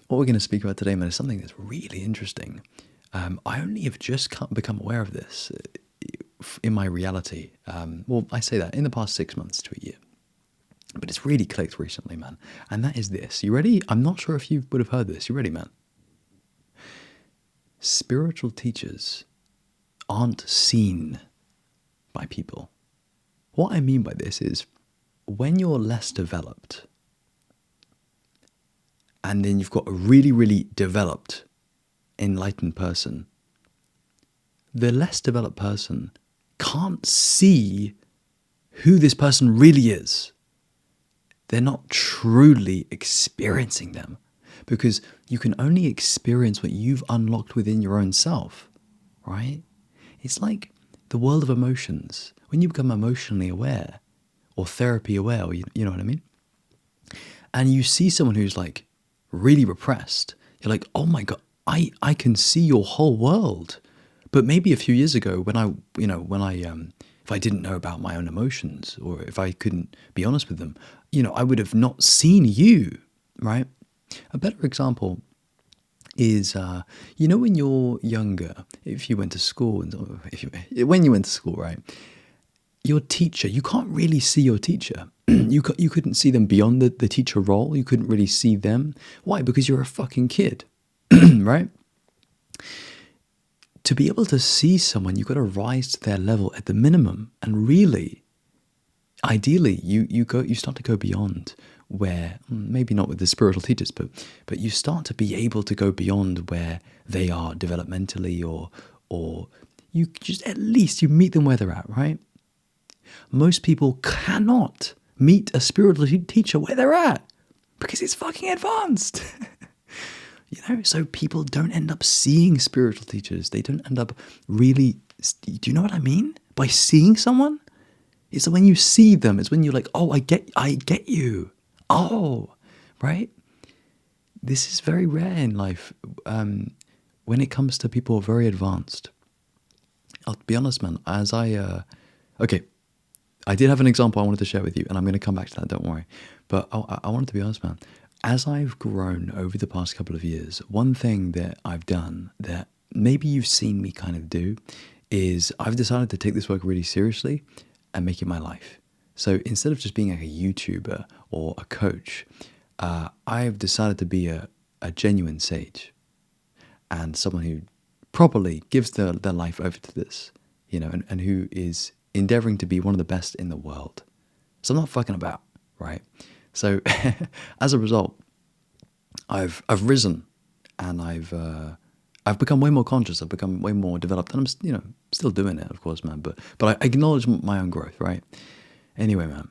what we're going to speak about today, man, is something that's really interesting. I only have just become aware of this in my reality. Well, I say that in the past 6 months to a year. But it's really clicked recently, man. And that is this. You ready? I'm not sure if you would have heard this. You ready, man? Spiritual teachers aren't seen by people. What I mean by this is when you're less developed and then you've got a really, really developed, enlightened person, the less developed person can't see who this person really is. They're not truly experiencing them because you can only experience what you've unlocked within your own self, right? It's like the world of emotions. When you become emotionally aware or therapy aware, or you know what I mean? And you see someone who's like really repressed, you're like, oh my God, I can see your whole world. But maybe a few years ago when if I didn't know about my own emotions or if I couldn't be honest with them, I would have not seen you, right? A better example is, when you're younger, if you went to school, when you went to school, right? Your teacher, you can't really see your teacher. You couldn't see them beyond the teacher role. You couldn't really see them. Why? Because you're a fucking kid, right? To be able to see someone, you've got to rise to their level at the minimum. And really, ideally, you start to go beyond where, maybe not with the spiritual teachers, but you start to be able to go beyond where they are developmentally, or you just, at least you meet them where they're at, right? Most people cannot meet a spiritual teacher where they're at because it's fucking advanced. So people don't end up seeing spiritual teachers. They don't end up really, do you know what I mean? By seeing someone? It's when you see them, it's when you're like, oh, I get you. Oh, right? This is very rare in life when it comes to people very advanced. I'll be honest, man, okay, I did have an example I wanted to share with you, and I'm going to come back to that, don't worry. But I wanted to be honest, man. As I've grown over the past couple of years, one thing that I've done that maybe you've seen me kind of do is I've decided to take this work really seriously and make it my life. So instead of just being like a YouTuber or a coach, I've decided to be a genuine sage and someone who properly gives their life over to this, and who is endeavoring to be one of the best in the world. So I'm not fucking about, right? So as a result, I've risen and I've become way more conscious. I've become way more developed, and I'm still doing it, of course, man. But I acknowledge my own growth, right? Anyway, man,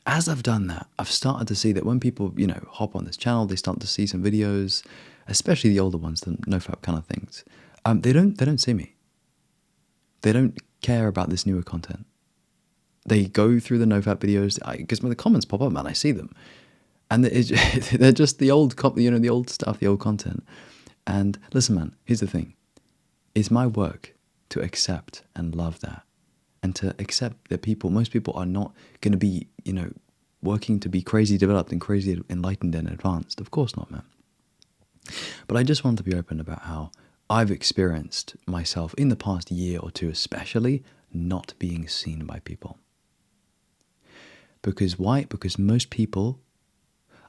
as I've done that, I've started to see that when people hop on this channel, they start to see some videos, especially the older ones, the nofap kind of things. They don't see me. They don't care about this newer content. They go through the nofap videos because when the comments pop up, man, I see them, and they're just the old the old stuff, the old content. And listen, man, here's the thing: it's my work to accept and love that, and to accept that most people are not going to be working to be crazy developed and crazy enlightened and advanced. Of course not, man. But I just wanted to be open about how I've experienced myself in the past year or two, especially not being seen by people. Because why? Because most people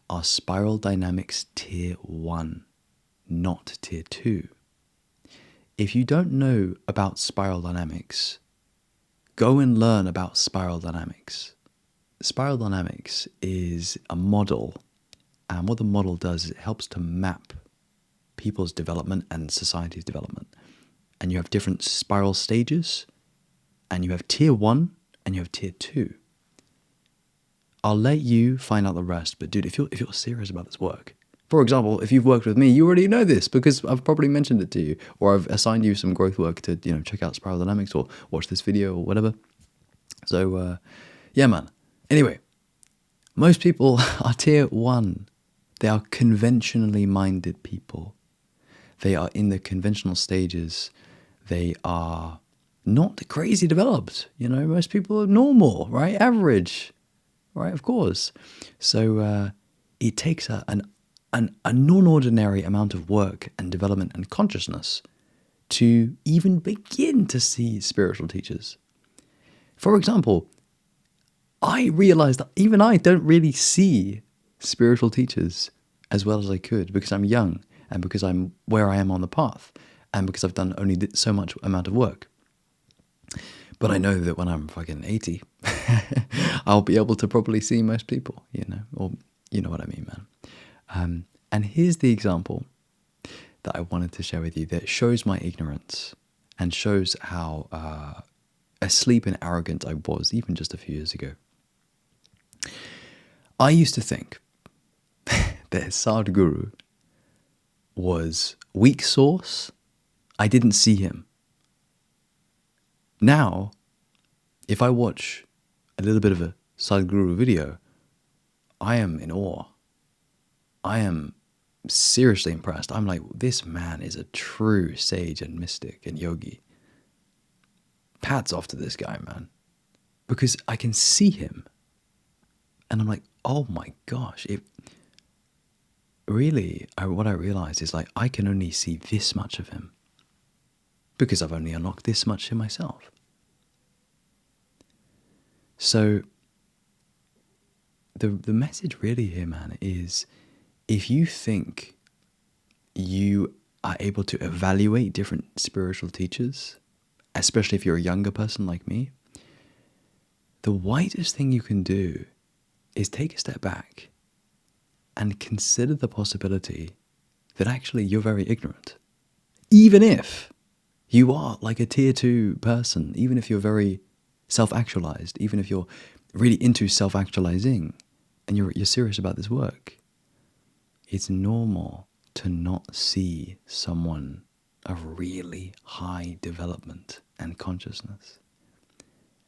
are spiral dynamics tier 1, not tier 2. If you don't know about spiral dynamics, go and learn about spiral dynamics. Spiral dynamics is a model, and what the model does is it helps to map people's development and society's development. And you have different spiral stages, and you have tier 1 and you have tier 2. I'll let you find out the rest, but dude, if you're serious about this work, for example, if you've worked with me, you already know this because I've probably mentioned it to you, or I've assigned you some growth work to check out spiral dynamics or watch this video or whatever. So yeah, man. Anyway, most people are tier 1. They are conventionally minded people. They are in the conventional stages. They are not crazy developed. Most people are normal, right? Average. Right, of course. So it takes a a non-ordinary amount of work and development and consciousness to even begin to see spiritual teachers. For example, I realized that even I don't really see spiritual teachers as well as I could because I'm young and because I'm where I am on the path and because I've done only so much amount of work. But I know that when I'm fucking 80, I'll be able to probably see most people, or you know what I mean, man. And here's the example that I wanted to share with you that shows my ignorance and shows how asleep and arrogant I was even just a few years ago. I used to think that Sadhguru was weak sauce. I didn't see him. Now, if I watch a little bit of a Sadhguru video, I am in awe. I am seriously impressed. I'm like, this man is a true sage and mystic and yogi. Hats off to this guy, man. Because I can see him. And I'm like, oh my gosh. What I realized is like, I can only see this much of him. Because I've only unlocked this much in myself. So, the message really here, man, is if you think you are able to evaluate different spiritual teachers, especially if you're a younger person like me, the wisest thing you can do is take a step back and consider the possibility that actually you're very ignorant. Even if you are like a tier 2 person, even if you're very self-actualized, even if you're really into self-actualizing and you're serious about this work, it's normal to not see someone of really high development and consciousness.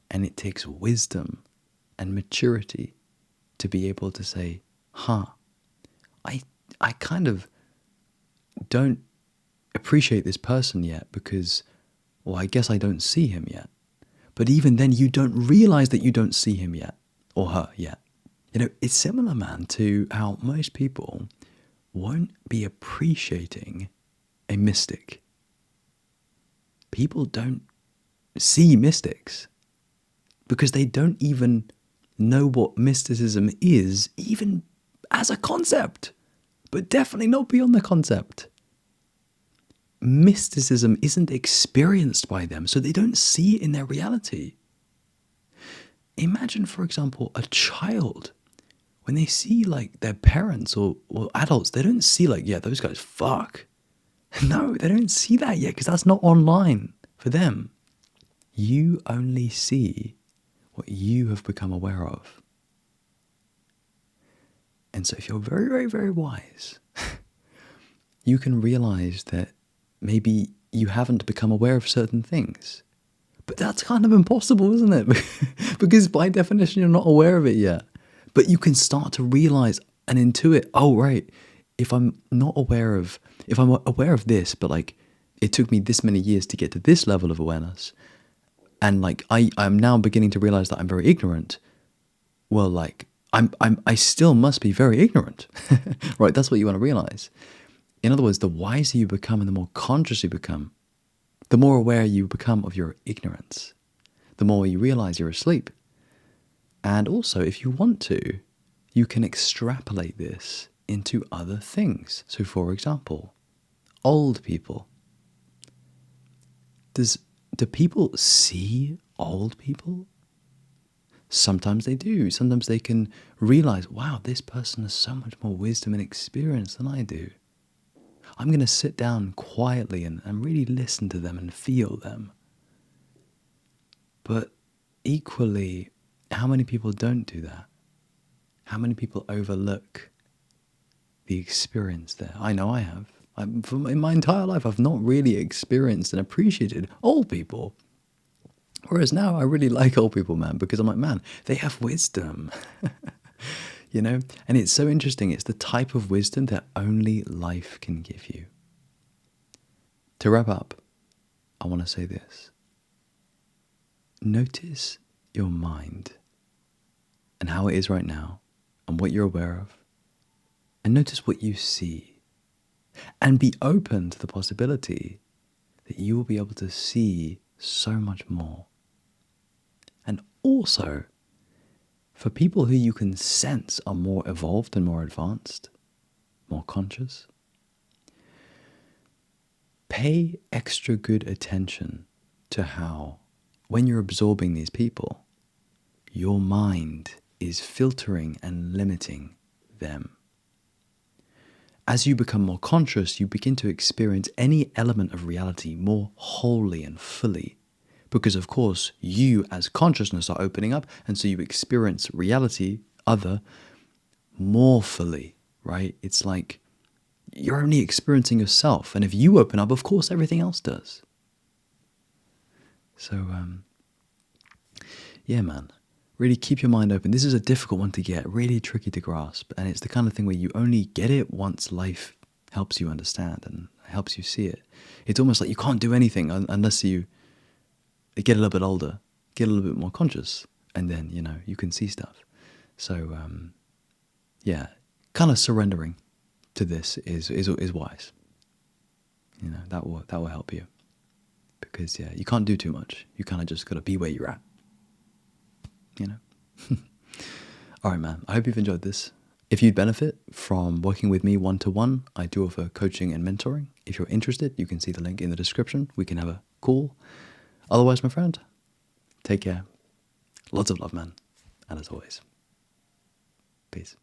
And it takes wisdom and maturity to be able to say, I kind of don't appreciate this person yet because, well, I guess I don't see him yet. But even then, you don't realize that you don't see him yet, or her yet. It's similar, man, to how most people won't be appreciating a mystic. People don't see mystics because they don't even know what mysticism is, even as a concept, but definitely not beyond the concept. Mysticism isn't experienced by them, so they don't see it in their reality. Imagine, for example, a child. When they see like their parents or adults, they don't see like, yeah, those guys fuck. No, they don't see that yet because that's not online for them. You only see what you have become aware of. And so if you're very, very, very wise, you can realize that maybe you haven't become aware of certain things. But that's kind of impossible, isn't it? Because by definition, you're not aware of it yet. But you can start to realize and intuit, oh, right, if I'm aware of this, but like it took me this many years to get to this level of awareness, and like I'm now beginning to realize that I'm very ignorant, well, like I still must be very ignorant, right? That's what you want to realize. In other words, the wiser you become and the more conscious you become, the more aware you become of your ignorance, the more you realize you're asleep. And also, if you want to, you can extrapolate this into other things. So, for example, old people. Do people see old people? Sometimes they do. Sometimes they can realize, wow, this person has so much more wisdom and experience than I do. I'm going to sit down quietly and really listen to them and feel them. But equally, how many people don't do that? How many people overlook the experience there? I know I have. In my entire life, I've not really experienced and appreciated old people. Whereas now I really like old people, man, because I'm like, man, they have wisdom. And it's so interesting. It's the type of wisdom that only life can give you. To wrap up, I want to say this. Notice your mind and how it is right now and what you're aware of. and notice what you see. And be open to the possibility that you will be able to see so much more. And also, for people who you can sense are more evolved and more advanced, more conscious, pay extra good attention to how, when you're absorbing these people, your mind is filtering and limiting them. As you become more conscious, you begin to experience any element of reality more wholly and fully. Because, of course, you as consciousness are opening up, and so you experience reality, other, more fully, right? It's like you're only experiencing yourself. And if you open up, of course, everything else does. So, yeah, man. Really keep your mind open. This is a difficult one to get, really tricky to grasp. And it's the kind of thing where you only get it once life helps you understand and helps you see it. It's almost like you can't do anything unless you get a little bit older, get a little bit more conscious, and then, you can see stuff. So, yeah, kind of surrendering to this is wise. That will help you. Because, yeah, you can't do too much. You kind of just got to be where you're at. All right, man. I hope you've enjoyed this. If you'd benefit from working with me one-to-one, I do offer coaching and mentoring. If you're interested, you can see the link in the description. We can have a call. Otherwise, my friend, take care. Lots of love, man. And as always, peace.